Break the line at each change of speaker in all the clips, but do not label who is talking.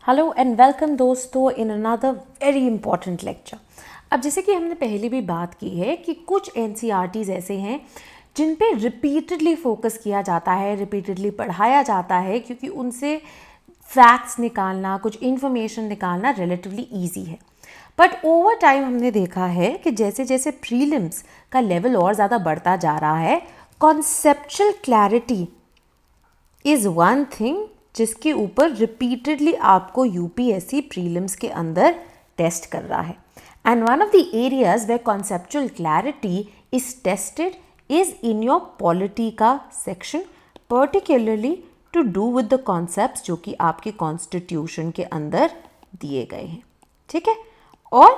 Hello and welcome दोस्तों in another very important lecture. अब जैसे कि हमने पहले भी बात की है कि कुछ एनसीईआरटीज़ ऐसे हैं जिन पे रिपीटेडली फोकस किया जाता है, रिपीटेडली पढ़ाया जाता है, क्योंकि उनसे फैक्ट्स निकालना, कुछ इन्फॉर्मेशन निकालना रिलेटिवली ईजी है। बट ओवर टाइम हमने देखा है कि जैसे जैसे प्रीलिम्स का लेवल और ज़्यादा बढ़ता जा रहा है, conceptual clarity is one thing जिसके ऊपर रिपीटेडली आपको यूपीएससी प्रीलिम्स के अंदर टेस्ट कर रहा है। And one of the areas where conceptual clarity is tested is in your polity का section, particularly to do with the concepts जो कि आपके कॉन्स्टिट्यूशन के अंदर दिए गए हैं। ठीक है, और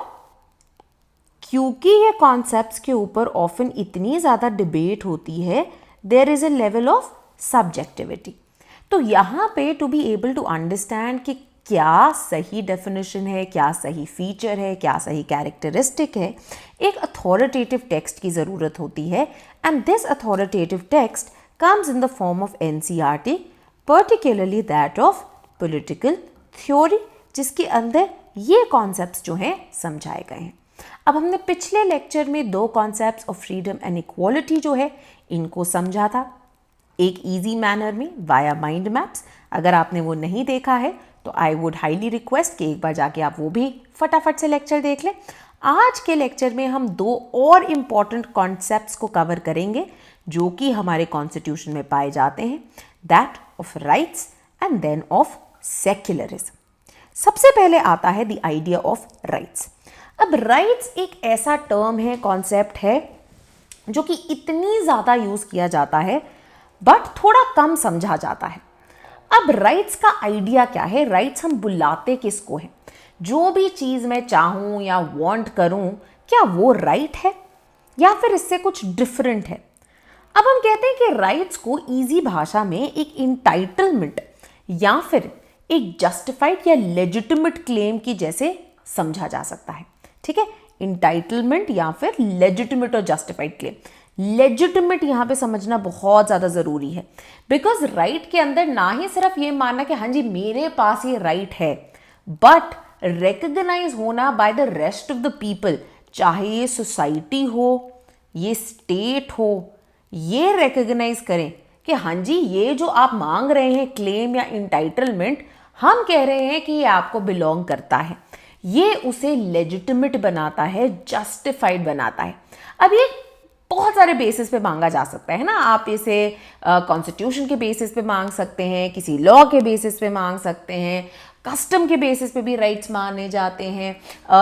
क्योंकि ये कॉन्सेप्ट्स के ऊपर ऑफन इतनी ज़्यादा डिबेट होती है, there is a level of subjectivity. तो यहाँ पे to be able to understand कि क्या सही डेफिनेशन है, क्या सही फीचर है, क्या सही कैरेक्टरिस्टिक है, एक अथॉरिटेटिव टेक्स्ट की ज़रूरत होती है। And this authoritative text comes in the form of NCERT, particularly that of political theory, जिसके अंदर ये कॉन्सेप्ट्स जो हैं समझाए गए हैं। अब हमने पिछले लेक्चर में दो concepts of freedom and equality जो है इनको समझा था एक इजी मैनर में वाया माइंड मैप्स। अगर आपने वो नहीं देखा है तो आई वुड हाईली रिक्वेस्ट कि एक बार जाके आप वो भी फटाफट से लेक्चर देख लें। आज के लेक्चर में हम दो और इम्पॉर्टेंट कॉन्सेप्ट्स को कवर करेंगे जो कि हमारे कॉन्स्टिट्यूशन में पाए जाते हैं, that of rights and then of secularism. सबसे पहले आता है द आइडिया ऑफ राइट्स। अब राइट्स एक ऐसा टर्म है, कॉन्सेप्ट है जो कि इतनी ज़्यादा यूज़ किया जाता है बट थोड़ा कम समझा जाता है। अब राइट्स का आइडिया क्या है? राइट्स हम बुलाते किसको हैं? जो भी चीज़ मैं चाहूँ या वांट करूँ, क्या वो राइट है या फिर इससे कुछ डिफरेंट है? अब हम कहते हैं कि राइट्स को इजी भाषा में एक इंटाइटलमेंट या फिर एक जस्टिफाइड या लेजिटिमेट क्लेम की जैसे समझा जा सकता है। ठीक है, इंटाइटलमेंट या फिर लेजिटिमेट और जस्टिफाइड क्लेम। लेजिटिमेट यहाँ पे समझना बहुत ज़्यादा ज़रूरी है, बिकॉज राइट के अंदर ना ही सिर्फ ये मानना कि हाँ जी मेरे पास ये राइट है, बट रिकग्नाइज होना by the rest of the people, चाहे ये सोसाइटी हो, ये स्टेट हो, ये रिकग्नाइज करें कि हाँ जी ये जो आप मांग रहे हैं क्लेम या इंटाइटलमेंट, हम कह रहे हैं कि ये आपको बिलोंग करता है, ये उसे लेजिटिमेट बनाता है, जस्टिफाइड बनाता है। अब ये बहुत सारे बेसिस पे मांगा जा सकता है ना। आप इसे कॉन्स्टिट्यूशन के बेसिस पे मांग सकते हैं, किसी लॉ के बेसिस पे मांग सकते हैं, कस्टम के बेसिस पे भी राइट्स माने जाते हैं,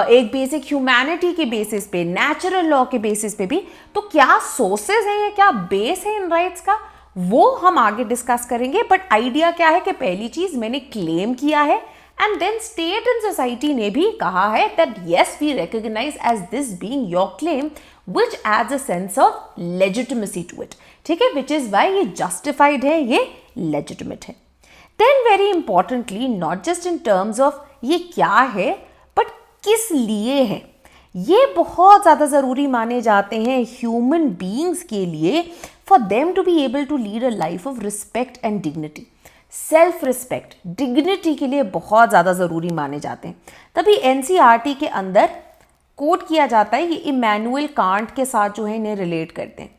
एक बेसिक ह्यूमैनिटी के बेसिस पे, नेचुरल लॉ के बेसिस पे भी। तो क्या सोर्सेज है या क्या बेस है इन राइट्स का, वो हम आगे डिस्कस करेंगे। बट आइडिया क्या है कि पहली चीज मैंने क्लेम किया है and then state and society ने भी कहा है that yes we recognise as this being your claim which adds a sense of legitimacy to it. ठीक है, which is why ये justified है, ये legitimate है। Then very importantly, not just in terms of ये क्या है, but किस लिए है, ये बहुत ज़्यादा ज़रूरी माने जाते हैं human beings के लिए, for them to be able to lead a life of respect and dignity. Self respect, dignity के लिए बहुत ज़्यादा ज़रूरी माने जाते हैं। तभी एनसीईआरटी के अंदर कोट किया जाता है, ये इमैनुअल कांट के साथ जो है इन्हें रिलेट करते हैं।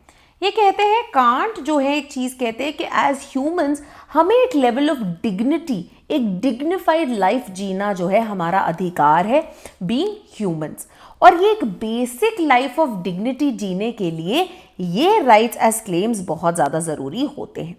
ये कहते हैं, कांट जो है एक चीज़ कहते हैं कि एज ह्यूमंस हमें एक लेवल ऑफ डिग्निटी, एक डिग्निफाइड लाइफ जीना जो है हमारा अधिकार है, बीइंग ह्यूमंस। और ये एक बेसिक लाइफ ऑफ डिग्निटी जीने के लिए ये राइट्स एज क्लेम्स बहुत ज़्यादा ज़रूरी होते हैं।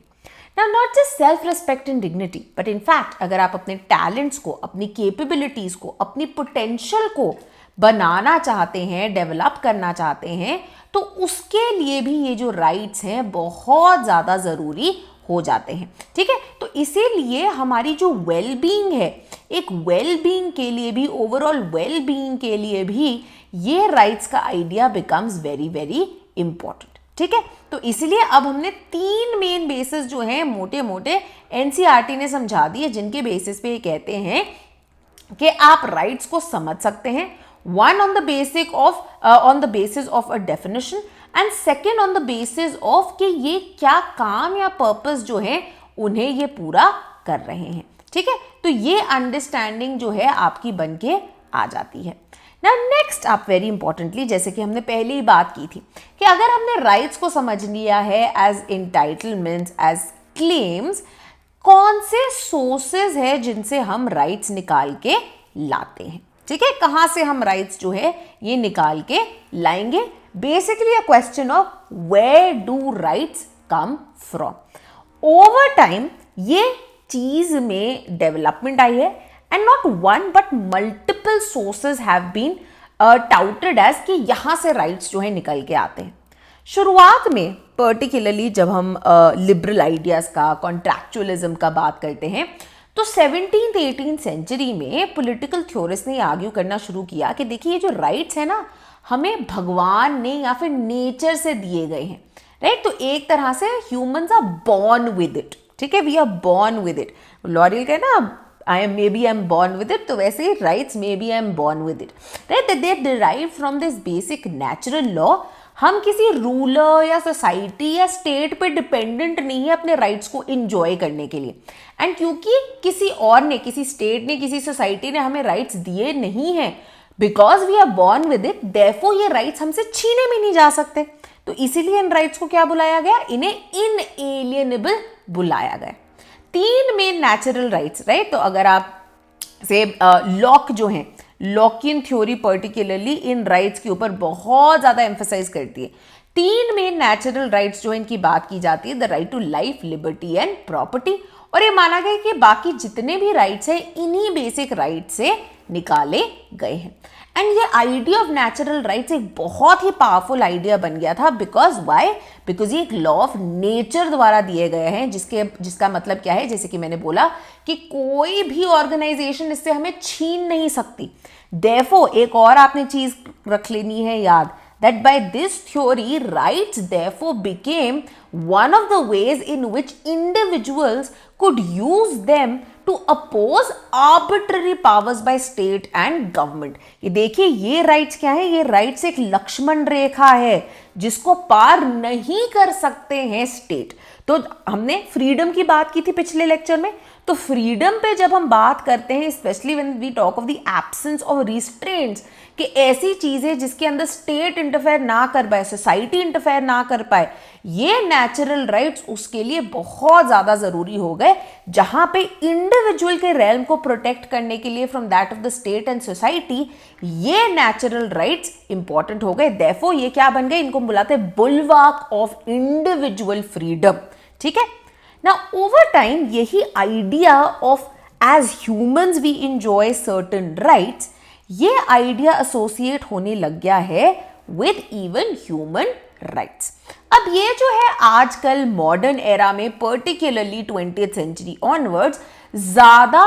Now, not just self-respect and dignity, but in fact, अगर आप अपने टैलेंट्स को, अपनी कैपेबिलिटीज़ को, अपनी पोटेंशियल को बनाना चाहते हैं, डेवलप करना चाहते हैं, तो उसके लिए भी ये जो राइट्स हैं बहुत ज़्यादा ज़रूरी हो जाते हैं। ठीक है, तो इसीलिए हमारी जो वेल बीइंग है, एक वेल बीइंग के लिए भी, ओवरऑल वेल बीइंग के लिए भी ये राइट्स का idea becomes very very important. ठीक है, तो इसलिए अब हमने तीन मेन बेसिस जो हैं मोटे मोटे एनसीईआरटी ने समझा दिए, जिनके बेसिस पे ये कहते हैं कि आप राइट्स को समझ सकते हैं। One on the basis of a definition and second on the basis of कि ये क्या काम या पर्पस जो है उन्हें ये पूरा कर रहे हैं। ठीक है, तो ये अंडरस्टैंडिंग जो है आपकी बन के आ जाती है ना। नेक्स्ट आप वेरी इंपॉर्टेंटली, जैसे कि हमने पहले ही बात की थी कि अगर हमने राइट्स को समझ लिया है एज इंटाइटलमेंट्स, एज क्लेम्स, कौन से सोर्सेज है जिनसे हम राइट्स निकाल के लाते हैं, ठीक है, कहां से हम राइट्स जो है ये निकाल के लाएंगे। Basically a question of where do rights come from. Over time ये चीज में डेवलपमेंट आई है and not one but multiple sources have been touted as कि यहां से राइट्स जो है निकल के आते हैं। शुरुआत में पर्टिकुलरली जब हम लिबरल आइडियाज का, कॉन्ट्रैक्चुअलिज्म का बात करते हैं, तो 17th-18th सेंचुरी में पॉलिटिकल थ्योरिस्ट ने आर्ग्यू करना शुरू किया कि देखिए ये जो राइट्स है ना, हमें भगवान ने या फिर नेचर से दिए गए हैं, राइट। तो एक तरह से humans are born with it, ठीक है, we are born with it. L'Oreal का ना, I am born with it, तो वैसे ही rights may be I am born with it, right. They derive from this basic natural law. हम किसी ruler या सोसाइटी या स्टेट पे डिपेंडेंट नहीं है अपने राइट्स को इंजॉय करने के लिए। एंड क्योंकि किसी और ने, किसी स्टेट ने, किसी सोसाइटी ने हमें राइट्स दिए नहीं है, because we are born with it, therefore ये राइट्स हमसे छीने भी नहीं जा सकते। तो इसीलिए इन राइट्स को क्या बुलाया गया, इन्हें इनएलिएनेबल बुलाया गया। 3 मेन नेचुरल राइट्स, राइट। तो अगर आप से लॉक जो है, लॉकियन थ्योरी पर्टिकुलरली इन राइट्स के ऊपर बहुत ज्यादा एम्फसाइज करती है। 3 मेन नेचुरल राइट्स जो इनकी बात की जाती है, the right to life, liberty and property. और ये माना गया कि बाकी जितने भी राइट्स हैं इन्हीं बेसिक राइट से निकाले गए हैं। एंड ये आइडिया ऑफ नेचुरल राइट्स एक बहुत ही पावरफुल आइडिया बन गया था। Because why? बिकॉज ये एक लॉ ऑफ नेचर द्वारा दिए गए हैं, जिसका मतलब क्या है, जैसे कि मैंने बोला कि कोई भी ऑर्गेनाइजेशन इससे हमें छीन नहीं सकती। देयरफॉर एक और आपने चीज रख लेनी है याद, that by this theory rights therefore became one of the ways in which individuals could use them to oppose arbitrary powers by state and government। ये देखिए ये राइट्स क्या है, ये राइट्स एक लक्ष्मण रेखा है जिसको पार नहीं कर सकते हैं स्टेट। तो हमने फ्रीडम की बात की थी पिछले लेक्चर में, तो फ्रीडम पे जब हम बात करते हैं, specially when we talk of the absence of restraints, कि ऐसी चीजें जिसके अंदर स्टेट इंटरफेयर ना कर पाए, सोसाइटी इंटरफेयर ना कर पाए, ये नेचुरल राइट्स उसके लिए बहुत ज्यादा जरूरी हो गए, जहां पे इंडिविजुअल के रेल्म को प्रोटेक्ट करने के लिए from that of the state and society ये नेचुरल राइट्स इंपॉर्टेंट हो गए। देयरफॉर ये क्या बन गए, इनको बुलाते हैं बुलवार्क ऑफ इंडिविजुअल फ्रीडम, ठीक है ना। ओवर टाइम यही idea of as humans we enjoy certain rights, ये आइडिया एसोसिएट होने लग गया है विद इवन ह्यूमन राइट्स। अब ये जो है आजकल मॉडर्न एरा में पर्टिकुलरली 20th सेंचुरी ऑनवर्ड्स ज्यादा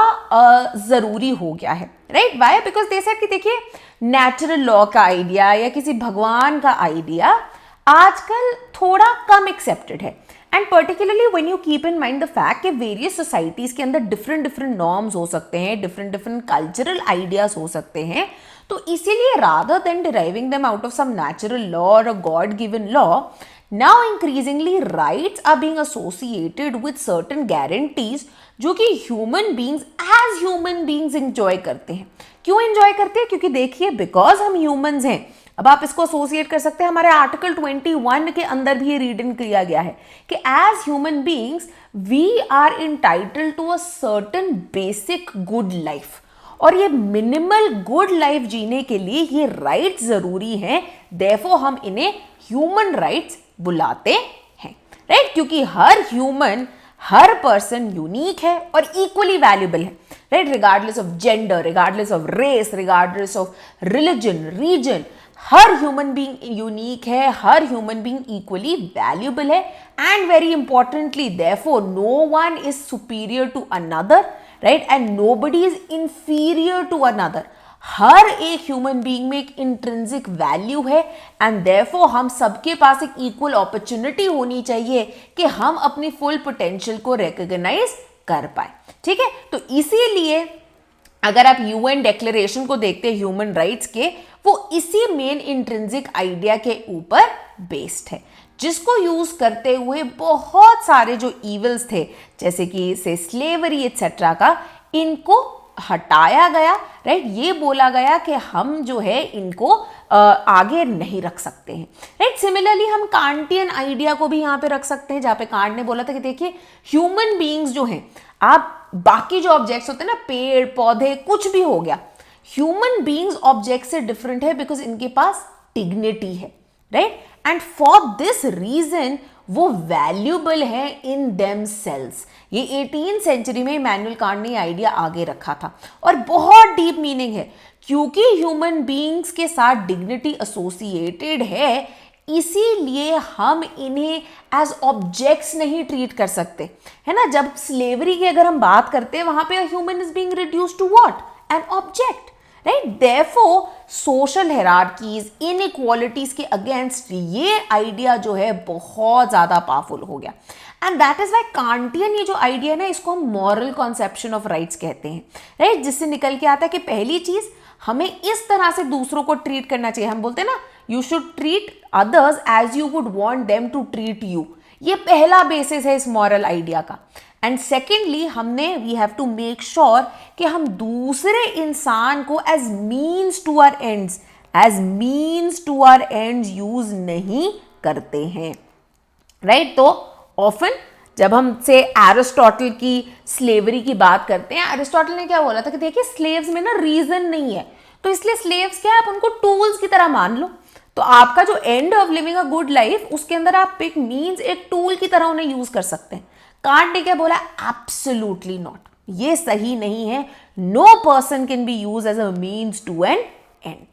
जरूरी हो गया है, right. Why? Because they said कि देखिए नेचुरल लॉ का आइडिया या किसी भगवान का आइडिया आजकल थोड़ा कम एक्सेप्टेड है। And particularly when you keep in mind the fact कि वेरियस सोसाइटीज के अंदर डिफरेंट डिफरेंट नॉर्म्स हो सकते हैं, डिफरेंट डिफरेंट कल्चरल आइडियाज हो सकते हैं, तो इसीलिए rather than deriving them out of some natural law और a God given law, now increasingly rights are being associated with certain guarantees जो कि ह्यूमन बीइंग्स एंजॉय करते हैं। क्यों एंजॉय करते हैं? क्योंकि देखिए बिकॉज हम ह्यूमंस हैं। अब आप इसको एसोसिएट कर सकते हैं, हमारे आर्टिकल 21 के अंदर भी ये रीड इन किया गया है कि as human beings we are entitled to a certain basic good life, और ये मिनिमल गुड लाइफ जीने के लिए ये राइट्स जरूरी हैं। देयरफॉर हम इन्हें ह्यूमन राइट्स बुलाते हैं, राइट। क्योंकि हर ह्यूमन, हर पर्सन यूनिक है और इक्वली वैल्यूबल है, right, regardless of gender, regardless of race, regardless of religion, region. हर ह्यूमन बीइंग यूनिक है, हर ह्यूमन बीइंग इक्वली वैल्यूबल है, and very importantly therefore no one is superior to another, right, and nobody is inferior to another. हर एक human being में एक intrinsic value है, and therefore हम सबके पास एक इक्वल अपॉर्चुनिटी होनी चाहिए कि हम अपनी फुल पोटेंशियल को रिकॉग्नाइज कर पाए, ठीक है। तो इसीलिए अगर आप यूएन डिक्लेरेशन को देखते हैं ह्यूमन राइट्स के, वो इसी मेन इंट्रिंसिक आइडिया के ऊपर बेस्ड है, जिसको यूज करते हुए बहुत सारे जो इविल्स थे, जैसे कि से स्लेवरी एटसेट्रा का, इनको हटाया गया, राइट। ये बोला गया कि हम जो है इनको आगे नहीं रख सकते हैं, राइट। सिमिलरली हम कांटियन आइडिया को भी यहाँ पे रख सकते हैं, जहाँ पे कांट ने बोला था कि देखिए ह्यूमन बीइंग्स जो हैं, आप बाकी जो ऑब्जेक्ट्स होते हैं ना, पेड़ पौधे कुछ भी हो गया, ह्यूमन बीइंग्स ऑब्जेक्ट से डिफरेंट है बिकॉज इनके पास डिग्निटी है, right. And for this reason वो वैल्यूबल है इन देम सेल्स। ये 18वीं सेंचुरी में इमैनुअल कांट ने आइडिया आगे रखा था और बहुत डीप मीनिंग है, क्योंकि ह्यूमन बीइंग्स के साथ डिग्निटी एसोसिएटेड है, इसीलिए हम इन्हें एज ऑब्जेक्ट्स नहीं ट्रीट कर सकते, है ना। जब स्लेवरी की अगर हम बात करते हैं, वहां पे human is being reduced to what, an object, right. Therefore social hierarchies, inequalities के अगेंस्ट ये आइडिया जो है बहुत ज्यादा पावरफुल हो गया। And that is why Kantian ये जो आइडिया ना, इसको हम मॉरल कॉन्सेप्शन ऑफ राइट्स कहते हैं, राइट। जिससे निकल के आता है कि पहली चीज, हमें इस तरह से दूसरों को ट्रीट करना चाहिए। हम बोलते हैं ना, you should treat others as you would want them to treat you. ये पहला बेसिस है इस मॉरल आइडिया का। एंड सेकेंडली हमने we have to make sure कि हम दूसरे इंसान को as means to our ends, as means to our ends use नहीं करते हैं, राइट। तो ऑफन जब हम से एरिस्टोटल की स्लेवरी की बात करते हैं, एरिस्टोटल ने क्या बोला था कि देखिए स्लेव्स में ना रीजन नहीं है, तो इसलिए स्लेव्स क्या है, आप उनको टूल्स की तरह मान लो। तो आपका जो end of living a good life, उसके अंदर आप एक मीन्स, एक टूल की तरह उन्हें यूज कर सकते हैं। कांट ने क्या बोला, एब्सोल्युटली नॉट, ये सही नहीं है। No person can be use as a means to an end.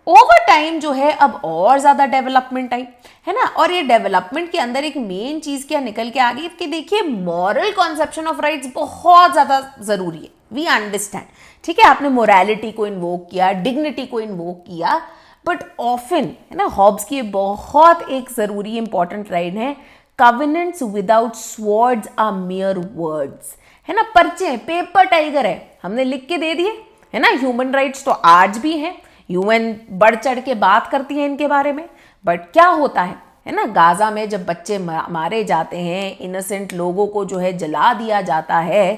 Over time जो है अब और ज्यादा डेवलपमेंट आई, है ना। और ये डेवलपमेंट के अंदर एक मेन चीज क्या निकल के आ गई कि देखिए मॉरल कॉन्सेप्शन ऑफ राइट्स बहुत ज्यादा जरूरी है। वी अंडरस्टैंड, ठीक है, आपने मोरालिटी को इन्वोक किया, डिग्निटी को इन्वोक किया, बट ऑफन, है ना, हॉब्स की बहुत एक जरूरी इंपॉर्टेंट लाइन है, covenants without swords are mere words, है ना। पर्चे, पेपर टाइगर है, हमने लिख के दे दिए, है ना। ह्यूमन राइट्स तो आज भी हैं, यूएन बढ़ चढ़ के बात करती है इनके बारे में, बट क्या होता है ना, गाजा में जब बच्चे मारे जाते हैं, इनोसेंट लोगों को जो है जला दिया जाता है,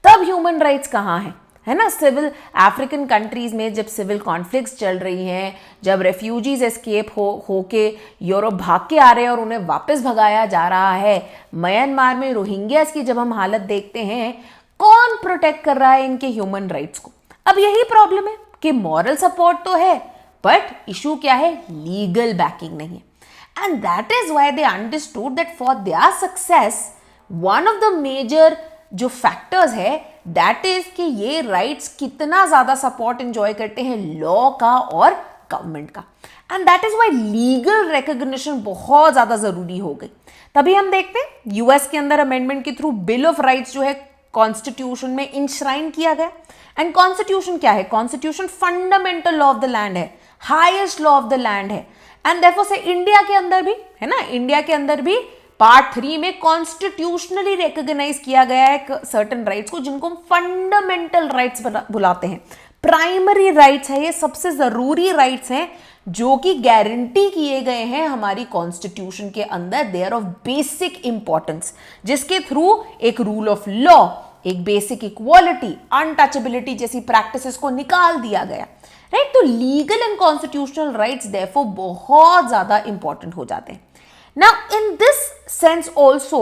तब ह्यूमन राइट्स कहाँ हैं, है ना। सिविल अफ्रीकन कंट्रीज में जब सिविल कॉन्फ्लिक्ट्स चल रही हैं, जब रेफ्यूजीज एस्केप होके यूरोप भाग के आ रहे हैं और उन्हें वापस भगाया जा रहा है, म्यांमार में रोहिंग्यास की जब हम हालत देखते हैं, कौन प्रोटेक्ट कर रहा है इनके ह्यूमन राइट्स को। अब यही प्रॉब्लम है कि मॉरल सपोर्ट तो है, बट इशू क्या है, लीगल बैकिंग नहीं है। And that is why they understood that for their success one of the major जो फैक्टर्स है दैट इज कि ये राइट्स कितना ज्यादा सपोर्ट एंजॉय करते हैं लॉ का और गवर्नमेंट का। And that is why legal recognition बहुत ज्यादा जरूरी हो गई। तभी हम देखते हैं यूएस के अंदर अमेंडमेंट के थ्रू बिल ऑफ राइट्स जो है कॉन्स्टिट्यूशन में इंश्राइन किया गया। एंड कॉन्स्टिट्यूशन क्या है, constitution fundamental law of the land है, highest law of the land है। एंड देयरफॉर से इंडिया के अंदर भी, है ना, इंडिया के अंदर भी पार्ट 3 में कॉन्स्टिट्यूशनली रिकॉग्नाइज किया गया है सर्टेन राइट्स को, जिनको हम फंडामेंटल राइट्स बुलाते हैं। प्राइमरी राइट्स है, ये सबसे जरूरी राइट्स हैं जो कि गारंटी किए गए हैं हमारी कॉन्स्टिट्यूशन के अंदर, they are of basic importance, जिसके थ्रू एक रूल ऑफ लॉ, एक बेसिक इक्वालिटी, अनटचेबिलिटी जैसी प्रैक्टिसेस को निकाल दिया गया, राइट। तो legal and constitutional rights therefore बहुत ज्यादा इंपॉर्टेंट हो जाते हैं। Now in this sense also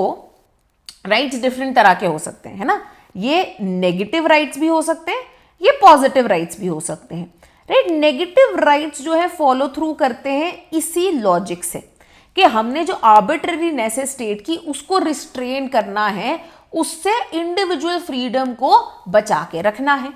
rights different तरह के हो सकते हैं, है ना। ये नेगेटिव राइट्स भी हो सकते हैं, ये पॉजिटिव राइट्स भी हो सकते हैं, राइट। नेगेटिव राइट्स जो है फॉलो थ्रू करते हैं इसी लॉजिक से कि हमने जो आर्बिट्ररीनेस है स्टेट की उसको रिस्ट्रेन करना है, उससे इंडिविजुअल फ्रीडम को बचा के रखना है।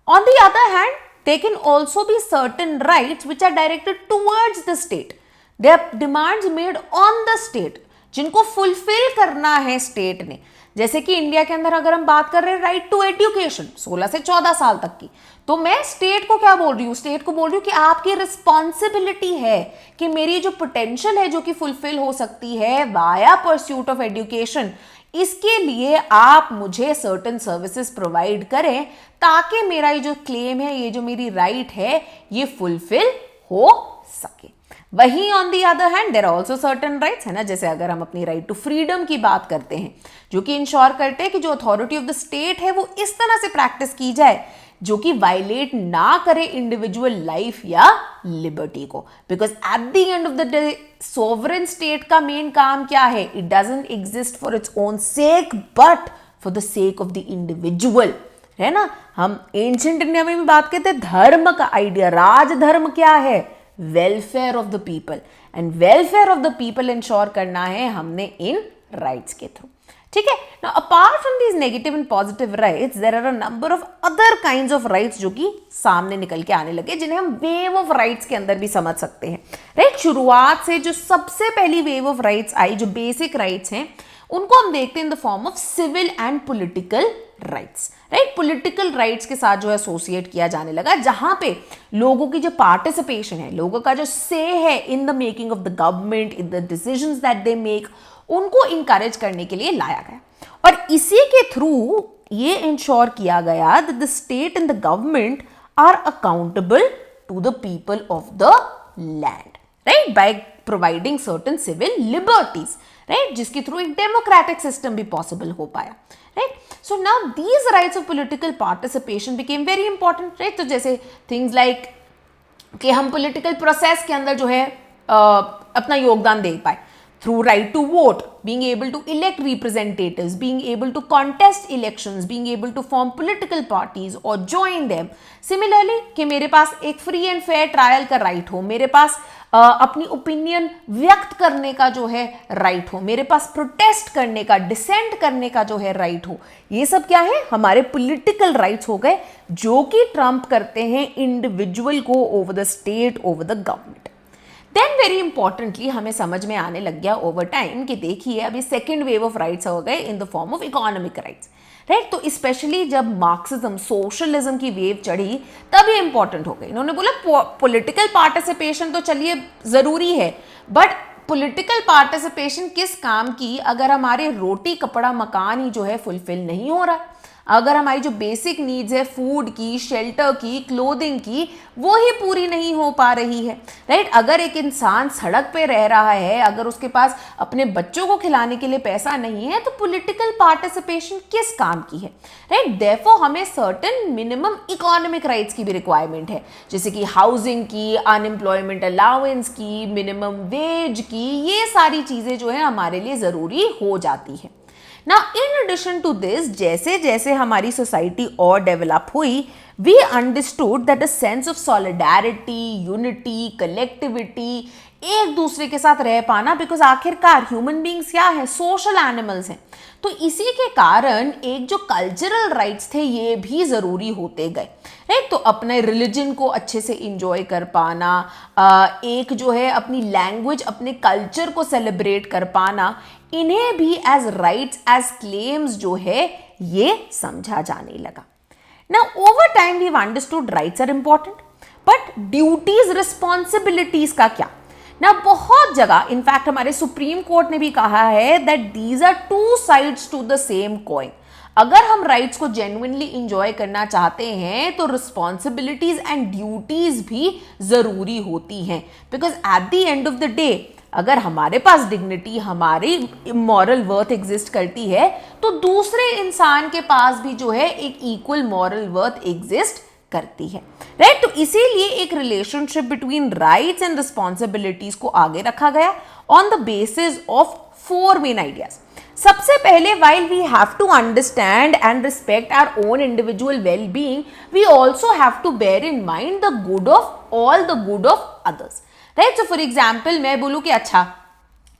On the other hand they can also be certain rights which are directed towards the state. They are demands made on the state, जिनको फुलफिल करना है स्टेट ने। जैसे कि इंडिया के अंदर अगर हम बात कर रहे हैं राइट टू एजुकेशन 16 से 14 साल तक की, तो मैं स्टेट को क्या बोल रही हूँ, स्टेट को बोल रही हूँ कि आपकी रिस्पॉन्सिबिलिटी है कि मेरी जो पोटेंशियल है जो कि फुलफिल हो सकती है वाया परस्यूट ऑफ एजुकेशन, इसके लिए आप मुझे सर्टेन सर्विसेज प्रोवाइड करें ताकि मेरा ये जो क्लेम है, ये जो मेरी राइट है, ये फुलफिल हो सके। वहीं on the other hand there are also certain rights, है ना, जैसे अगर हम अपनी राइट टू फ्रीडम की बात करते हैं, जो कि इंश्योर करते हैं कि जो अथॉरिटी ऑफ द स्टेट है वो इस तरह से प्रैक्टिस की जाए जो कि वायलेट ना करे इंडिविजुअल लाइफ या लिबर्टी को, because at the end of the day sovereign state का मेन काम क्या है, it doesn't exist for its own sec but for the sake of the individual, है ना। हम एंशिएंट इंडिया में भी बात करते हैं धर्म का आइडिया, राजधर्म क्या है, welfare of the people, and welfare of the people ensure करना है हमने इन राइट्स के थ्रू, ठीक है। Now apart from these negative and positive rights there are a number of other kinds of rights जो कि सामने निकल के आने लगे, जिन्हें हम वेव ऑफ राइट्स के अंदर भी समझ सकते हैं, राइट। शुरुआत से जो सबसे पहली वेव ऑफ राइट्स आई, जो बेसिक राइट्स हैं, उनको हम देखते हैं in the form of civil and political rights, right. Political rights के साथ जो है एसोसिएट किया जाने लगा, जहां पे लोगों की जो पार्टिसिपेशन है, लोगों का जो से है in the making of the government, in the decisions that they make, उनको इंकरेज करने के लिए लाया गया। और इसी के थ्रू ये इंश्योर किया गया that the state and the government are accountable to the people of the land, right, by providing certain civil liberties, right, जिसके थ्रू एक डेमोक्रेटिक सिस्टम भी पॉसिबल हो पाया, right. So now these rights of political participation became very important, right. तो जैसे things like कि हम political process के अंदर जो है अपना योगदान दे पाए through right to vote, being able to elect representatives, being able to contest elections, being able to form political parties or join them. Similarly कि मेरे पास एक free and fair trial का right हो, मेरे पास अपनी ओपिनियन व्यक्त करने का जो है राइट हो, मेरे पास प्रोटेस्ट करने का, डिसेंट करने का जो है राइट हो, ये सब क्या है, हमारे पॉलिटिकल राइट्स हो गए, जो कि ट्रम्प करते हैं इंडिविजुअल को over the state, over the government. Then very importantly हमें समझ में आने लग गया ओवर टाइम कि देखिए अभी सेकेंड वेव ऑफ राइट्स हो गए इन the form of economic rights, right. तो स्पेशली जब मार्क्सिज्म, सोशलिज्म की वेव चढ़ी, तब ये इंपॉर्टेंट हो गई। इन्होंने बोला पॉलिटिकल पार्टिसिपेशन तो चलिए जरूरी है, बट पॉलिटिकल पार्टिसिपेशन किस काम की, अगर हमारे रोटी कपड़ा मकान ही जो है फुलफिल नहीं हो रहा, अगर हमारी जो बेसिक नीड्स है फूड की, शेल्टर की, क्लोथिंग की, वो ही पूरी नहीं हो पा रही है, राइट। अगर एक इंसान सड़क पे रह रहा है, अगर उसके पास अपने बच्चों को खिलाने के लिए पैसा नहीं है, तो पॉलिटिकल पार्टिसिपेशन किस काम की है, राइट। देयरफॉर हमें सर्टेन मिनिमम इकोनॉमिक राइट्स की भी रिक्वायरमेंट है, जैसे कि हाउसिंग की, अनएम्प्लॉयमेंट अलाउंस की, मिनिमम वेज की, ये सारी चीज़ें जो है हमारे लिए ज़रूरी हो जाती है। Now, in addition to this, जैसे जैसे हमारी सोसाइटी और डेवलप हुई, we understood that a sense of solidarity, unity, collectivity, एक दूसरे के साथ रह पाना, बिकॉज आखिरकार ह्यूमन बींग्स क्या है, सोशल एनिमल्स हैं, तो इसी के कारण एक जो कल्चरल राइट्स थे ये भी ज़रूरी होते गए, राइट। तो अपने रिलीजन को अच्छे से इंजॉय कर पाना, एक जो है अपनी लैंग्वेज, अपने कल्चर को सेलिब्रेट कर पाना, इन्हें भी एज राइट्स, एज क्लेम्स जो है ये समझा जाने लगा। Now over time we've understood rights are important, but duties, responsibilities का क्या? ना बहुत जगह इनफैक्ट हमारे सुप्रीम कोर्ट ने भी कहा है that these are two sides to the same coin. अगर हम राइट्स को जेन्युइनली इंजॉय करना चाहते हैं तो रिस्पॉन्सिबिलिटीज एंड ड्यूटीज भी जरूरी होती हैं, because at the end of the day अगर हमारे पास डिग्निटी, हमारी मॉरल वर्थ एग्जिस्ट करती है, तो दूसरे इंसान के पास भी जो है एक इक्वल मॉरल वर्थ एग्जिस्ट करती है, राइट। तो इसीलिए एक relationship between rights and responsibilities को आगे रखा गया on the basis of 4 main ideas. सबसे पहले, while we have to understand and respect our own individual well-being, we also have to bear in mind the good of others, right? So for example, मैं बोलूँ कि अच्छा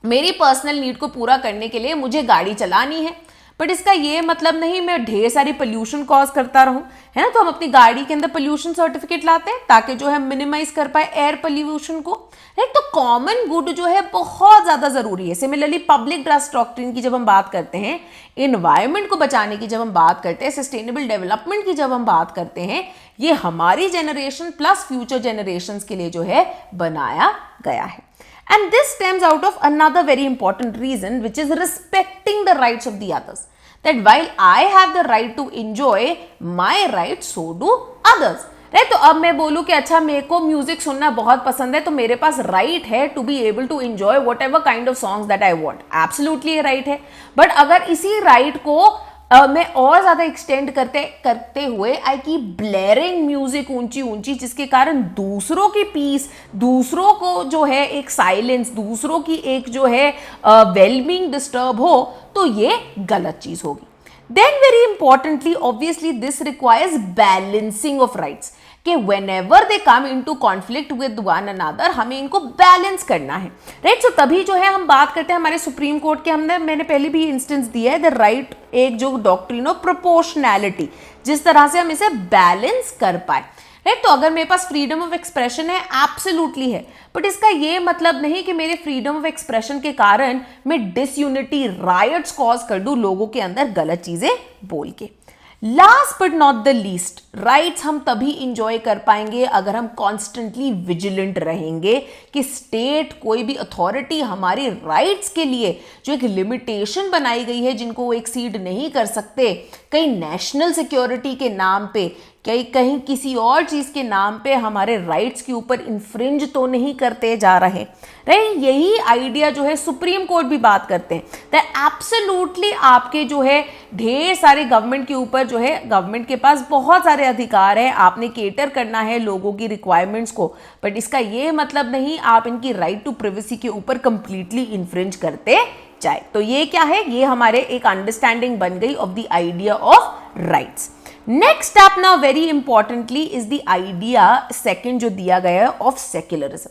मेरी personal need को पूरा करने के लिए मुझे गाड़ी चलानी है, बट इसका ये मतलब नहीं मैं ढेर सारी पोल्यूशन कॉज करता रहूं, है ना। तो हम अपनी गाड़ी के अंदर पोल्यूशन सर्टिफिकेट लाते हैं ताकि जो है मिनिमाइज कर पाए एयर पोल्यूशन को, राइट। तो कॉमन गुड जो है बहुत ज्यादा जरूरी है। सिमिलरली पब्लिक ट्रस्ट डॉक्ट्रिन की जब हम बात करते हैं, इन्वायरमेंट को बचाने की जब हम बात करते हैं, सस्टेनेबल डेवलपमेंट की जब हम बात करते हैं, ये हमारी जनरेशन प्लस फ्यूचर जनरेशन के लिए जो है बनाया गया है। And this stems out of another very important reason, which is respecting the rights of the others. That while I have the right to enjoy my rights, so do others. Right. तो अब मैं बोलूं कि अच्छा मेरे को music सुनना बहुत पसंद है, तो मेरे पास राइट है to be able to enjoy whatever kind of songs that I want, absolutely right है। बट अगर इसी राइट को मैं और ज्यादा एक्सटेंड करते हुए आई कीप ब्लेयरिंग म्यूजिक ऊंची ऊंची, जिसके कारण दूसरों की पीस, दूसरों को जो है एक साइलेंस, दूसरों की एक जो है वेलबींग डिस्टर्ब हो, तो ये गलत चीज होगी। Then very importantly, obviously this requires balancing of rights, कि whenever they come into conflict with one another हमें इनको बैलेंस करना है, राइट। सो तभी जो है हम बात करते हैं हमारे सुप्रीम कोर्ट के, हमने मैंने पहले भी इंस्टेंस दिया है द राइट, एक जो डॉक्ट्रिन ऑफ प्रोपोर्शनैलिटी, जिस तरह से हम इसे बैलेंस कर पाए, राइट। तो अगर मेरे पास फ्रीडम ऑफ एक्सप्रेशन है, एब्सोल्युटली है, बट इसका ये मतलब नहीं कि मेरे फ्रीडम ऑफ एक्सप्रेशन के कारण मैं डिसयूनिटी, रायट्स कॉज कर दूं लोगों के अंदर गलत चीजें बोल के। Last but not the least, rights हम तभी इंजॉय कर पाएंगे अगर हम कॉन्स्टेंटली विजिलेंट रहेंगे कि स्टेट, कोई भी अथॉरिटी हमारे राइट्स के लिए जो एक लिमिटेशन बनाई गई है जिनको वो एक्सीड नहीं कर सकते, कहीं नेशनल सिक्योरिटी के नाम पे, कहीं किसी और चीज के नाम पे हमारे राइट्स के ऊपर इन्फ्रिंज तो नहीं करते जा रहे, राइट। यही आइडिया जो है सुप्रीम कोर्ट भी बात करते हैं, दैट एब्सोल्युटली आपके जो है ढेर सारे गवर्नमेंट के ऊपर जो है, गवर्नमेंट के पास बहुत सारे अधिकार है, आपने केटर करना है लोगों की रिक्वायरमेंट्स को, बट इसका ये मतलब नहीं आप इनकी राइट टू प्राइवेसी के ऊपर कंप्लीटली इन्फ्रिंज करते जाए। तो ये क्या है, ये हमारे एक अंडरस्टैंडिंग बन गई of the idea of rights. Next up now very importantly is the idea second जो दिया गया है of secularism.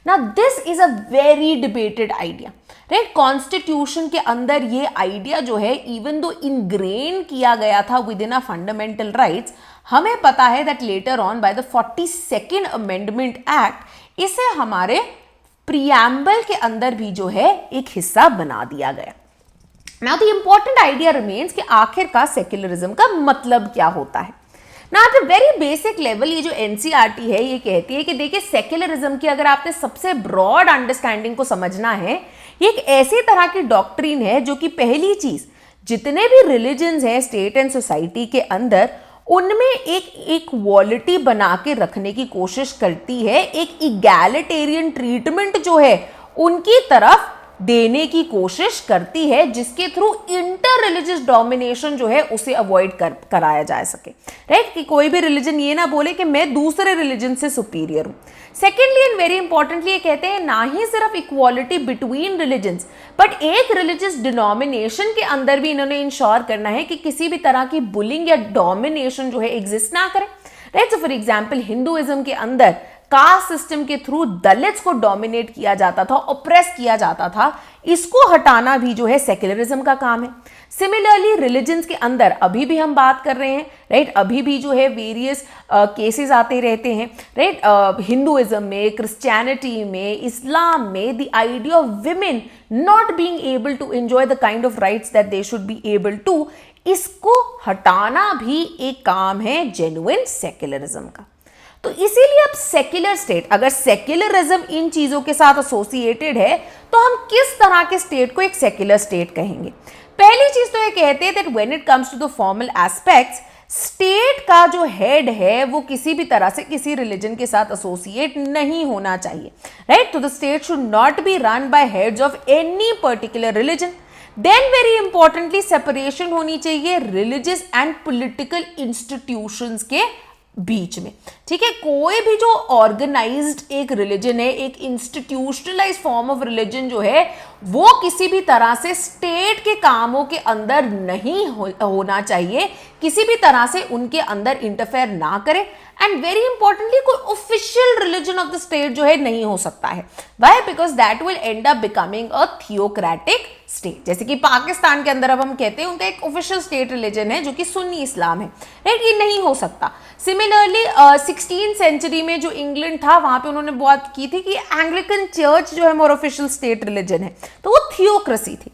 Now this is a very debated idea, right. Constitution के अंदर ये आइडिया जो है इवन दो इनग्रेन किया गया था with in a fundamental rights, हमें पता है that later on by the 42nd amendment act इसे हमारे प्रीएम्बल के अंदर भी जो है एक हिस्सा बना दिया गया। Now the important idea remains कि आखिरकार सेक्युलरिज्म का मतलब क्या होता है। ना at a very basic level ये जो एनसीईआरटी है ये कहती है कि देखिए सेक्युलरिज्म की अगर आपने सबसे ब्रॉड अंडरस्टैंडिंग को समझना है, ये एक ऐसी तरह की डॉक्ट्रिन है जो कि पहली चीज जितने भी रिलीजन्स हैं स्टेट एंड सोसाइटी के अंदर, उनमें एक इक्वालिटी बना के रखने की कोशिश करती है, एक इगैलिटेरियन ट्रीटमेंट जो है उनकी तरफ देने की कोशिश करती है, जिसके थ्रू इंटर रिलीजियस डोमिनेशन जो है उसे अवॉइड कराया जा सके, राइट। कि कोई भी रिलीजन ये ना बोले कि मैं दूसरे रिलीजन से सुपीरियर हूं। सेकेंडली एंड वेरी इंपॉर्टेंटली ये कहते हैं ना ही सिर्फ इक्वालिटी बिटवीन रिलीजन्स, बट एक रिलीजियस डिनोमिनेशन के अंदर भी इन्होंने इंश्योर करना है कि किसी भी तरह की बुलिंग या डोमिनेशन जो है एग्जिस्ट ना करे, right. So for example Hinduism के अंदर कास्ट सिस्टम के थ्रू दलित्स को डोमिनेट किया जाता था, ऑप्रेस किया जाता था, इसको हटाना भी जो है सेक्युलरिज्म का काम है। सिमिलरली रिलीजन्स के अंदर अभी भी हम बात कर रहे हैं, राइट, अभी भी जो है वेरियस केसेस आते रहते हैं, राइट। हिंदुइज्म में, क्रिश्चियनिटी में, इस्लाम में the idea of women not being able to enjoy the kind of rights that they should be able to, इसको हटाना भी एक काम है जेन्युइन सेक्युलरिज्म का। तो इसीलिए अब सेक्युलर स्टेट, अगर सेक्युलरिज्म इन चीजों के साथ एसोसिएटेड है तो हम किस तरह के स्टेट को एक सेक्युलर स्टेट कहेंगे। पहली चीज तो ये कहते हैं that when it comes to the formal aspects, state का जो हेड है वो किसी भी तरह से किसी रिलीजन के साथ एसोसिएट नहीं होना चाहिए, राइट। तो the state should not be run by heads of any particular religion. Then very importantly separation होनी चाहिए रिलीजियस एंड पॉलिटिकल इंस्टीट्यूशंस के बीच में, ठीक है। कोई भी जो ऑर्गेनाइज्ड एक रिलीजन है, एक इंस्टीट्यूशनलाइज्ड फॉर्म ऑफ रिलीजन जो है, वो किसी भी तरह से स्टेट के कामों के अंदर नहीं होना चाहिए, किसी भी तरह से उनके अंदर इंटरफेयर ना करे। एंड वेरी इंपॉर्टेंटली कोई official religion of the state जो है नहीं हो सकता है। Why? Because that will and up becoming a theocratic state. जैसे कि पाकिस्तान के अंदर अब हम कहते हैं उनका एक ऑफिशियल स्टेट रिलीजन है जो कि सुन्नी इस्लाम है, राइट, ये नहीं हो सकता। सिमिलरली 16th सेंचुरी में जो इंग्लैंड था वहां पे उन्होंने बात की थी कि एंग्लिकन चर्च जो है मोर ऑफिशियल स्टेट रिलीजन है, तो वो थियोक्रेसी थी।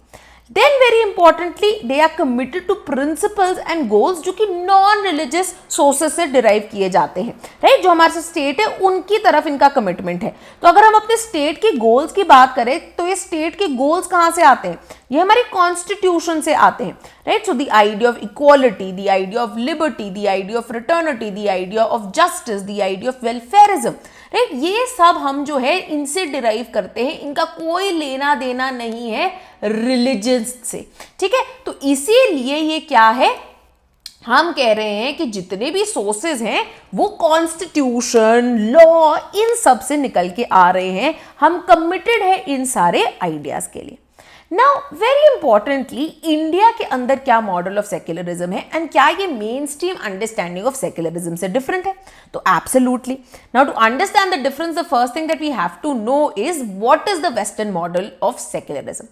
Then very importantly they are committed to principles and goals जो कि नॉन रिलीजियस सोर्सेज से डिराइव किए जाते हैं, राइट। जो हमारे स्टेट है उनकी तरफ इनका कमिटमेंट है। तो अगर हम अपने स्टेट के गोल्स की बात करें तो ये स्टेट के गोल्स कहां से आते हैं? ये हमारी कॉन्स्टिट्यूशन से आते हैं, right. So the idea of equality, the idea of liberty, the idea of fraternity, the idea of justice, the idea of welfarism, right, ये सब हम जो है इनसे डिराइव करते हैं। इनका कोई लेना देना नहीं है रिलीजन से, ठीक है। तो इसीलिए ये क्या है, हम कह रहे हैं कि जितने भी सोर्सेज हैं वो कॉन्स्टिट्यूशन, लॉ, इन सब से निकल के आ रहे हैं। हम कमिटेड है इन सारे आइडियाज के लिए। नाउ वेरी इंपॉर्टेंटली, इंडिया के अंदर क्या मॉडल ऑफ सेक्युलरिज्म है एंड क्या ये mainstream understanding of secularism से डिफरेंट है? तो absolutely. Now to understand the difference, the first thing that we have to know is what is the western model of secularism.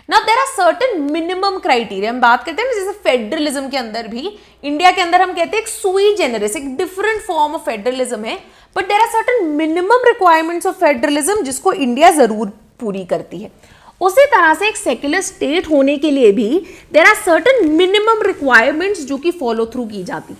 Now there are certain minimum criteria। हम बात करते हैं ना, जैसे federalism के अंदर भी, इंडिया के अंदर हम कहते हैं एक सुई जेनरिस, एक डिफरेंट फॉर्म ऑफ फेडरलिज्म है, but there are certain minimum requirements of federalism जिसको इंडिया जरूर पूरी करती है। उसी तरह से एक सेक्युलर स्टेट होने के लिए भी there are certain minimum requirements जो कि फॉलो थ्रू की जाती है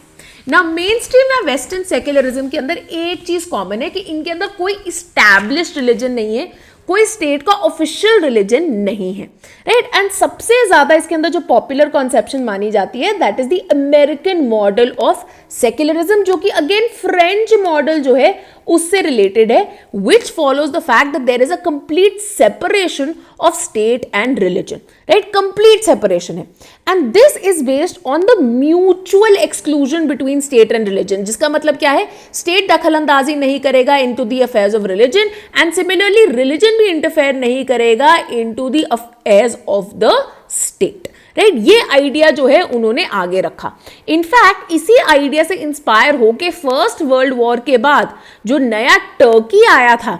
ना। मेन स्ट्रीम या वेस्टर्न सेक्युलरिज्म के अंदर एक चीज कॉमन है कि इनके अंदर कोई इस्टैब्लिश्ड रिलीजन नहीं है, कोई स्टेट का ऑफिशियल रिलीजन नहीं है, राइट। एंड सबसे ज्यादा इसके अंदर जो पॉपुलर कॉन्सेप्शन मानी जाती है that is the American model of secularism, जो कि अगेन फ्रेंच मॉडल जो है उससे रिलेटेड है, which follows the fact that there is a complete separation of state and religion, right. Complete separation है and this is based on the mutual exclusion between state and religion. जिसका मतलब क्या है, state दखलंदाजी नहीं करेगा into the affairs of religion and similarly religion भी interfere नहीं करेगा into the affairs of the state, right. ये आइडिया जो है उन्होंने आगे रखा। इनफैक्ट इसी आइडिया से इंस्पायर होके फर्स्ट वर्ल्ड वॉर के बाद जो नया टर्की आया था,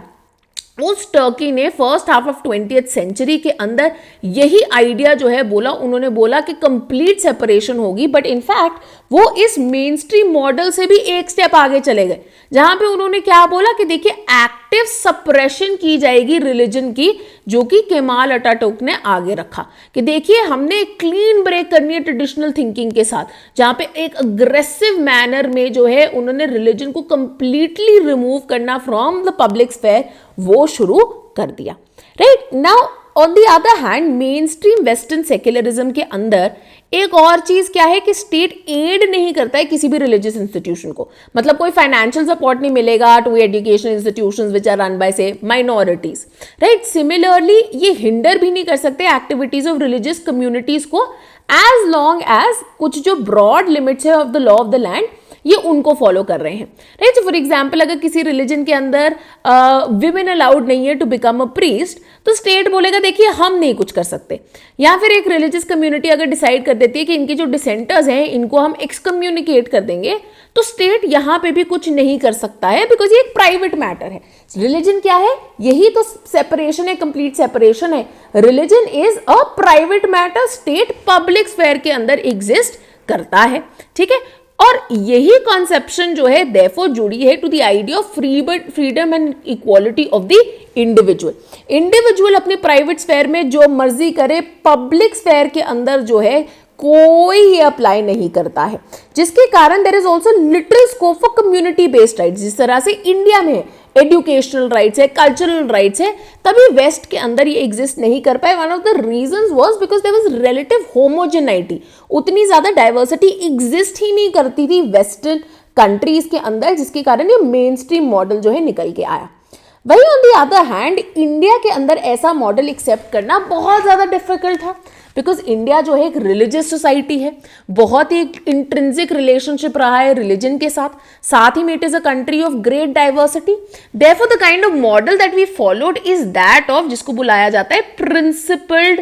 उस टर्की ने first half of 20th century के अंदर यही आइडिया जो है बोला। उन्होंने बोला कि कंप्लीट सेपरेशन होगी, बट इनफैक्ट वो इस मेन स्ट्रीम मॉडल से भी एक स्टेप आगे चले गए, जहां पे उन्होंने क्या बोला कि देखिए एक्टिव सप्रेशन की जाएगी रिलीजन की, जो कि केमाल अटाटुर्क ने आगे रखा कि देखिए हमने क्लीन ब्रेक करनी है ट्रेडिशनल थिंकिंग के साथ, जहां पे एक अग्रेसिव मैनर में जो है उन्होंने रिलीजन को कंप्लीटली रिमूव करना फ्रॉम द पब्लिक स्फेयर, वो शुरू कर दिया, right. Now on the other hand main stream western secularism के अंदर एक और चीज क्या है कि स्टेट एड नहीं करता है किसी भी रिलीजियस इंस्टीट्यूशन को, मतलब कोई फाइनेंशियल सपोर्ट नहीं मिलेगा to education institutions which are run by से माइनॉरिटीज, राइट। सिमिलरली ये हिंडर भी नहीं कर सकते एक्टिविटीज ऑफ रिलीजियस कम्युनिटीज को एज लॉन्ग एज कुछ जो ब्रॉड लिमिट्स है of the law of the land ये उनको फॉलो कर रहे हैं, राइट। फॉर एग्जाम्पल अगर किसी रिलीजन के अंदर विमेन अलाउड नहीं है टू बिकम अ प्रीस्ट, तो स्टेट बोलेगा देखिए हम नहीं कुछ कर सकते। या फिर एक रिलीजियस कम्युनिटी अगर डिसाइड कर देती है कि इनके जो डिसेंटर्स हैं इनको हम एक्सकम्युनिकेट कर देंगे, तो स्टेट यहां पे भी कुछ नहीं कर सकता है, बिकॉज ये एक प्राइवेट मैटर है। रिलीजन क्या है, यही तो सेपरेशन है, कंप्लीट सेपरेशन है। Religion is a private matter, state public sphere के अंदर एग्जिस्ट करता है, ठीक है। और यही कॉन्सेप्शन जो है देयरफॉर जुड़ी है to the idea of freedom and equality of the individual. Individual अपने प्राइवेट स्फेयर में जो मर्जी करे, पब्लिक स्फेयर के अंदर जो है कोई ये अप्लाई नहीं करता है, जिसके कारण there is also little scope for community based rights. जिस तरह से इंडिया में एजुकेशनल राइट्स है, कल्चरल राइट्स है, तभी वेस्ट के अंदर ये एग्जिस्ट नहीं कर पाए। One of the reasons was because there was relative homogeneity, उतनी ज्यादा डाइवर्सिटी एग्जिस्ट ही नहीं करती थी वेस्टर्न कंट्रीज के अंदर, जिसके कारण ये मेन स्ट्रीम मॉडल जो है निकल के आया। वही on the other hand India के अंदर ऐसा मॉडल एक्सेप्ट करना बहुत ज्यादा डिफिकल्ट था, बिकॉज इंडिया जो है एक रिलीजियस सोसाइटी है, बहुत ही इंट्रिंसिक रिलेशनशिप रहा है रिलीजन के साथ ही में it is a country of great diversity. Therefore the kind of model that we followed is that of, जिसको बुलाया जाता है प्रिंसिपल्ड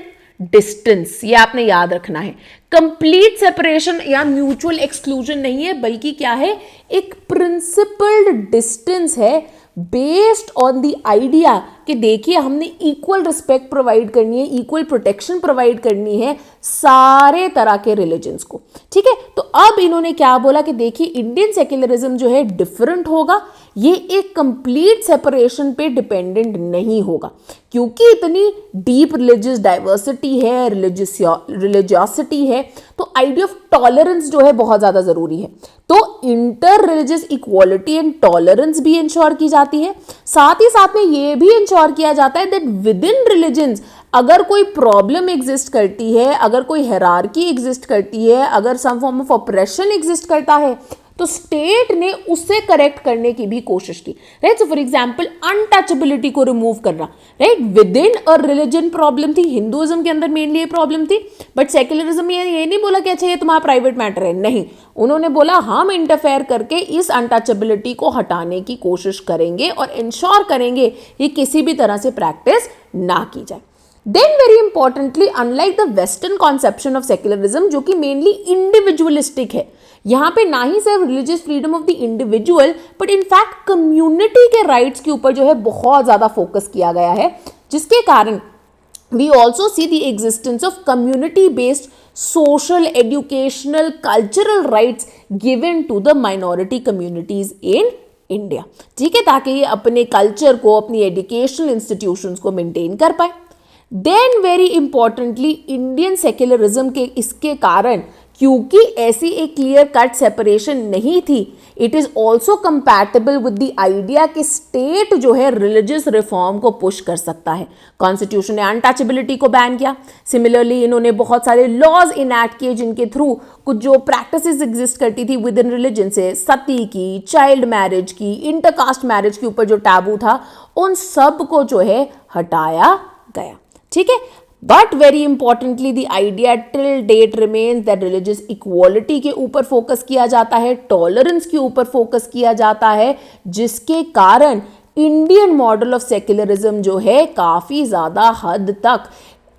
डिस्टेंस। ये आपने याद रखना है, कंप्लीट सेपरेशन या म्यूचुअल एक्सक्लूजन नहीं है, बल्कि क्या है, एक प्रिंसिपल्ड डिस्टेंस है बेस्ड ऑन द आइडिया कि देखिए हमने इक्वल रिस्पेक्ट प्रोवाइड करनी है, इक्वल प्रोटेक्शन प्रोवाइड करनी है सारे तरह के रिलीजन्स को, ठीक है। तो अब इन्होंने क्या बोला कि देखिए इंडियन सेक्युलरिज्म जो है डिफरेंट होगा, ये एक कंप्लीट सेपरेशन पे डिपेंडेंट नहीं होगा। क्योंकि इतनी डीप रिलीजियस डाइवर्सिटी है, रिलीजियोसिटी है, तो आइडिया ऑफ टॉलरेंस जो है बहुत ज़्यादा ज़रूरी है। तो inter religious equality and tolerance भी इंश्योर की जाती है। साथ ही साथ में ये भी इंश्योर किया जाता है दैट विद इन रिलीजन्स अगर कोई प्रॉब्लम एग्जिस्ट करती है, अगर कोई हायरार्की एग्जिस्ट करती है, अगर some form of operation exist करता है, तो स्टेट ने उससे करेक्ट करने की भी कोशिश की, right. So for example untouchability को रिमूव करना, right, with in a religion problem थी, हिंदुइज्म के अंदर मेनली ये प्रॉब्लम थी, बट सेक्युलरिज्म में ये नहीं बोला कि अच्छा ये तुम्हारा प्राइवेट मैटर है, नहीं, उन्होंने बोला हम इंटरफेयर करके इस अनटचेबिलिटी को हटाने की कोशिश करेंगे और इंश्योर करेंगे कि किसी भी तरह से प्रैक्टिस ना की जाए। Then very importantly, unlike the western conception of secularism जो कि mainly individualistic है, यहाँ पे ना ही सिर्फ religious freedom of the individual but in fact community के rights के ऊपर जो है बहुत ज़्यादा फोकस किया गया है, जिसके कारण we also see the existence of community based social, educational, cultural rights given to the minority communities in India, ठीक है, ताकि ये अपने कल्चर को, अपनी एजुकेशनल इंस्टीट्यूशंस को मेंटेन कर पाए। Then very importantly Indian secularism के इसके कारण, क्योंकि ऐसी एक क्लियर कट सेपरेशन नहीं थी, it is also compatible with the idea कि स्टेट जो है रिलीजियस रिफॉर्म को पुश कर सकता है। कॉन्स्टिट्यूशन ने अनटचेबिलिटी को बैन किया। सिमिलरली इन्होंने बहुत सारे लॉज इनैक्ट किए जिनके थ्रू कुछ जो प्रैक्टिसेस एग्जिस्ट करती थी विद इन रिलीजन से, सती की, चाइल्ड मैरिज की, इंटरकास्ट मैरिज के ऊपर जो टैबू था, उन सब को जो है हटाया गया, ठीक है। But very importantly the idea till date remains that religious equality के ऊपर फोकस किया जाता है, टॉलरेंस के ऊपर फोकस किया जाता है, जिसके कारण इंडियन मॉडल ऑफ सेक्युलरिज्म जो है काफी ज्यादा हद तक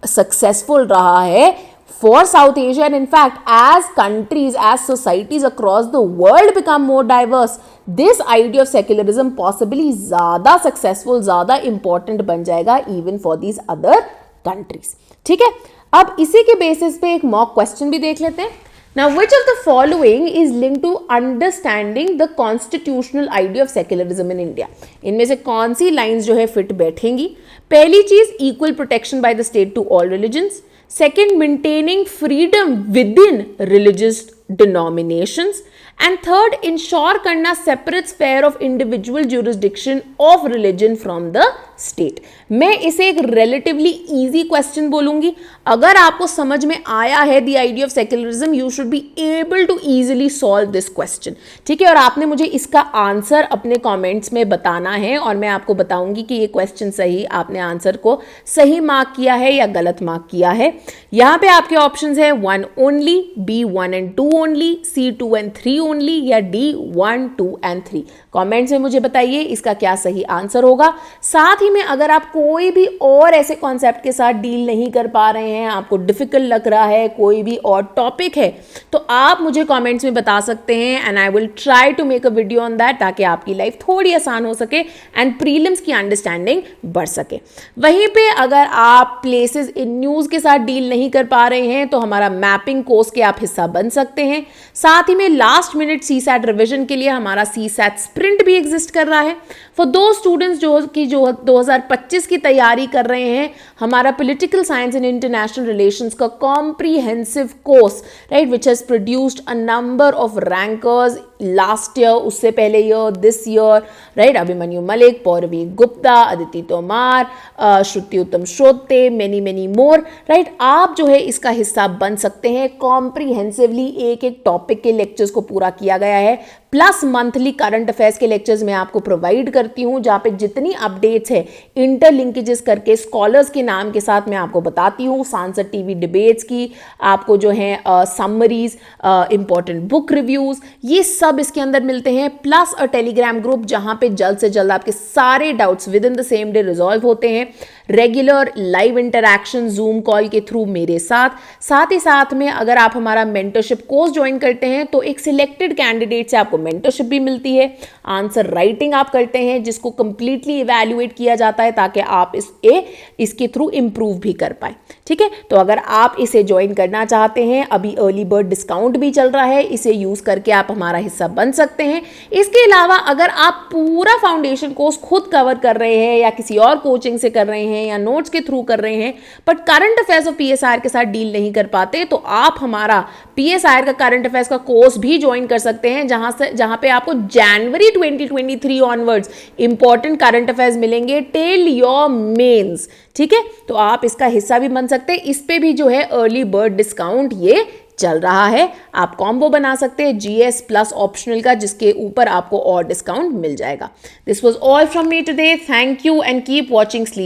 सक्सेसफुल रहा है for South Asia. And in fact as countries, as societies across the world become more diverse, this idea of secularism possibly ज्यादा सक्सेसफुल, ज्यादा इंपॉर्टेंट बन जाएगा even for these other countries, ठीक है। अब इसी के बेसिस पे एक मॉक क्वेश्चन भी देख लेते हैं। Now, which of the following is linked to understanding the constitutional idea of secularism in India? इनमें से कौन सी लाइंस जो है फिट बैठेंगी? पहली चीज, equal protection by the state to all religions. Second, maintaining freedom within religious denominations. And third, ensure करना separate sphere of individual jurisdiction of religion from the state. मैं इसे एक रिलेटिवली इजी क्वेश्चन बोलूंगी। अगर आपको समझ में आया है the idea of secularism, you should be able to easily solve this question, ठीक है। और आपने मुझे इसका आंसर अपने कमेंट्स में बताना है और मैं आपको बताऊंगी कि ये क्वेश्चन सही, आपने आंसर को सही मार्क किया है या गलत मार्क किया है। यहाँ पे आपके ऑप्शंस है 1 only, B 1 and 2 only, C 2 and 3 only, या D 1 2 and 3। कमेंट्स में मुझे बताइए इसका क्या सही आंसर होगा। साथ ही में अगर आप कोई भी और ऐसे कॉन्सेप्ट के साथ डील नहीं कर पा रहे हैं, आपको डिफिकल्ट लग रहा है, कोई भी और टॉपिक है, तो आप मुझे कमेंट्स में बता सकते हैं and I will try to make a video on that, ताकि आपकी लाइफ थोड़ी आसान हो सके एंड प्रीलिम्स की अंडरस्टैंडिंग बढ़ सके। वहीं पे अगर आप प्लेसेस इन न्यूज़ के साथ डील नहीं कर पा रहे हैं, तो हमारा मैपिंग कोर्स के आप हिस्सा बन सकते हैं। साथ ही में लास्ट मिनट सीसैट रिविजन के लिए हमारा सीसैट स्प्रिंट भी एग्जिस्ट कर रहा है। फॉर दो स्टूडेंट्स जो 2025 की तैयारी कर रहे हैं, हमारा political science and international relations का comprehensive course, right, which has produced a number of rankers last year, उससे पहले year, this year, right, Abhimanyu Malik, Pauravi Gupta, Aditi Tomar, Shruti उत्तम श्रोते, मेनी मोर, राइट। आप जो है इसका हिस्सा बन सकते हैं। कॉम्प्रीहेंसिवली एक एक टॉपिक के लेक्चर्स को पूरा किया गया है, प्लस मंथली करंट अफेयर्स के लेक्चर्स मैं आपको प्रोवाइड करती हूँ, जहाँ पे जितनी अपडेट्स है इंटरलिंकेजेस करके स्कॉलर्स के नाम के साथ मैं आपको बताती हूँ। सांसद टीवी डिबेट्स की आपको जो है समरीज, इंपॉर्टेंट बुक रिव्यूज, ये सब इसके अंदर मिलते हैं, प्लस अ टेलीग्राम ग्रुप जहाँ पे जल्द से जल्द आपके सारे doubts with in the same day resolve होते हैं। Regular live interaction zoom call के थ्रू मेरे साथ ही साथ में अगर आप हमारा मेंटरशिप कोर्स ज्वाइन करते हैं तो एक सिलेक्टेड कैंडिडेट से आपको मेंटरशिप भी मिलती है। आंसर राइटिंग आप करते हैं जिसको कंप्लीटली इवैल्यूएट किया जाता है ताकि आप इसके थ्रू इंप्रूव भी कर पाए। ठीक है। तो अगर आप इसे ज्वाइन करना चाहते हैं, अभी अर्ली बर्ड डिस्काउंट भी चल रहा है, इसे यूज़ करके आप हमारा हिस्सा बन सकते हैं। इसके अलावा अगर आप पूरा फाउंडेशन कोर्स खुद कवर कर रहे हैं या किसी और कोचिंग से कर रहे हैं या नोट्स के थ्रू कर रहे हैं बट करंट अफेयर्स और पीएसआईआर के साथ डील नहीं कर पाते, तो आप हमारा पीएसआईआर का करंट अफेयर्स का कोर्स भी ज्वाइन कर सकते हैं, जहां पे आपको जनवरी 2023 ऑनवर्ड्स इंपॉर्टेंट करंट अफेयर्स मिलेंगे टिल योर मेंस। ठीक है, तो आप इसका हिस्सा भी बन सकते हैं। इस पे भी जो है अर्ली बर्ड डिस्काउंट ये चल रहा है। आप कॉम्बो बना सकते हैं जीएस प्लस ऑप्शनल का, जिसके ऊपर आपको और डिस्काउंट मिल जाएगा। This was all from me today. Thank you and keep watching sleep.